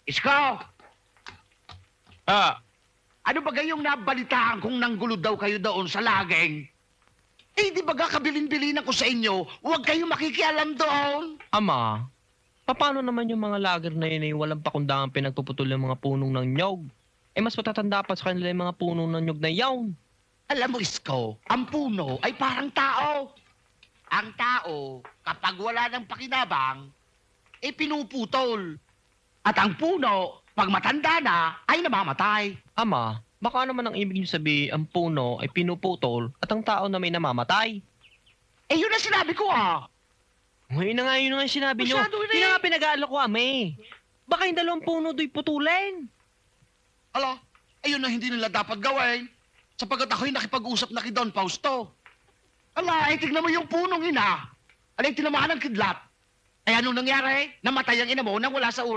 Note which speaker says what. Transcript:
Speaker 1: Isko! Ano ba gayong nabalitaan kung nanggulo daw kayo doon sa laging? Eh, di ba kabilin-bilin ako sa inyo, huwag kayong makikialam doon.
Speaker 2: Ama, paano naman yung mga lager na yun ay walang pakundangan pinagpuputol ng mga punong ng nyog? Eh, mas matatanda pa sa kanila yung mga punong ng nyog na yawn.
Speaker 1: Alam mo, Isko, ang puno ay parang tao. Ang tao, kapag wala ng pakinabang, eh pinuputol. At ang puno, pag matanda na, ay namamatay.
Speaker 2: Ama, baka naman ang ibig niyo sabihin ang puno ay pinuputol at ang tao na may namamatay.
Speaker 1: Eh, yun ang sinabi ko, ah.
Speaker 2: Ngayon na nga yun ang sinabi niyo.
Speaker 1: Masyado rin.
Speaker 2: Yun na nga pinag-aalok ko, ame. Baka yung dalawang puno do'y putulin.
Speaker 1: Ala, ayun na hindi nila dapat gawin. Sapagkat ako'y nakipag-usap na kay Don Fausto. Ala, eh, tignan mo yung punong ina. Alay, tinamaan ng kidlat. Eh, anong nangyari? Namatay ang ina mo nang wala sa